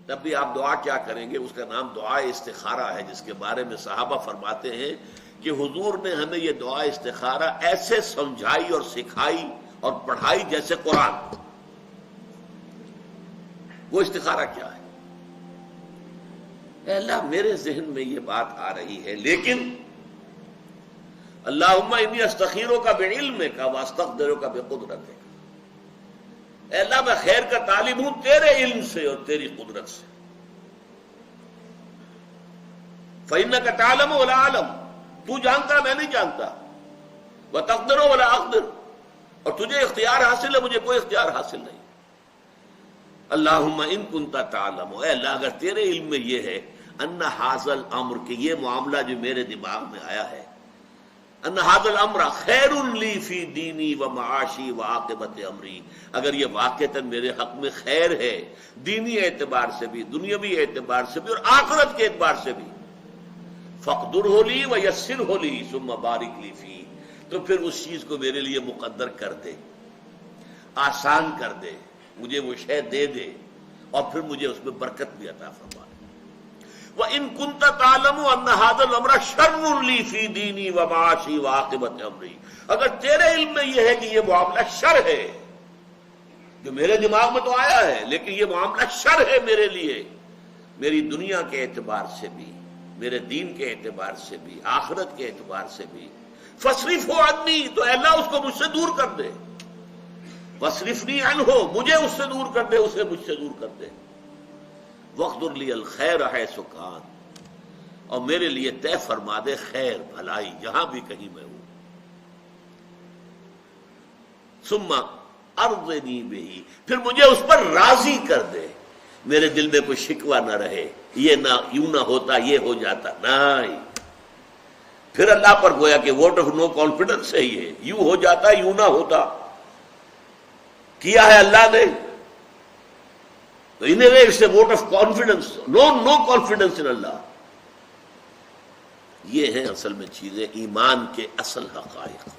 تب بھی آپ دعا کیا کریں گے؟ اس کا نام دعا استخارہ ہے، جس کے بارے میں صحابہ فرماتے ہیں کہ حضور نے ہمیں یہ دعا استخارہ ایسے سمجھائی اور سکھائی اور پڑھائی جیسے قرآن۔ وہ استخارہ کیا ہے؟ اے اللہ میرے ذہن میں یہ بات آ رہی ہے، لیکن اللہم انی استخیرک بعلمک واستقدرک بقدرتک، اے اللہ میں خیر کا طالب ہوں تیرے علم سے اور تیری قدرت سے۔ فإنک تعلم ولا اعلم، تو جانتا میں نہیں جانتا، وتقدر ولا اقدر، اور تجھے اختیار حاصل ہے مجھے کوئی اختیار حاصل نہیں۔ اللہم ان کنت تعلم، اے اللہ اگر تیرے علم میں یہ ہے ان ھذا الامر، کہ یہ معاملہ جو میرے دماغ میں آیا ہے، ان ھذا الامر خیر لی فی دینی و معاشی و عاقبت امری، اگر یہ واقعتاً میرے حق میں خیر ہے دینی اعتبار سے بھی، دنیاوی اعتبار سے بھی، اور آخرت کے اعتبار سے بھی، فاقدرہ لی و یسرہ لی ثم بارک لی فی، تو پھر اس چیز کو میرے لیے مقدر کر دے، آسان کر دے، مجھے وہ شے دے دے، اور پھر مجھے اس میں برکت بھی عطا فرما۔ وَإِن كُنْتَ تَعْلَمُ أَنَّ هَذَا الْأَمْرَ شَرٌّ لِّي فِي دِينِي وَمَعَاشِي وَعَاقِبَةِ أَمْرِي، اگر تیرے علم میں یہ ہے کہ یہ معاملہ شر ہے، جو میرے دماغ میں تو آیا ہے لیکن یہ معاملہ شر ہے میرے لیے، میری دنیا کے اعتبار سے بھی، میرے دین کے اعتبار سے بھی، آخرت کے اعتبار سے بھی، فَاصْرِفْهُ عَنِّي، تو اے اللہ اس کو مجھ سے دور کر دے، وَاصْرِفْنِي عَنْهُ، مجھے اس سے دور کر دے، اسے مجھ سے دور کر دے، وَاقْدُرْ لِي الْخَيْرَ حَيْثُ كَانَ، اور میرے لیے طے فرما دے خیر بھلائی جہاں بھی کہیں میں ہوں، ثُمَّ أَرْضِنِي بِهِ، پھر مجھے اس پر راضی کر دے، میرے دل میں کوئی شکوہ نہ رہے، یہ نہ یوں نہ ہوتا یہ ہو جاتا، نہیں، پھر اللہ پر گویا کہ ووٹ آف نو کانفیڈنس ہے، یہ یوں ہو جاتا یوں نہ ہوتا، کیا ہے اللہ نے، تو in a way it's a vote of confidence, no confidence in Allah. یہ ہیں اصل میں چیزیں ایمان کے اصل حقائق۔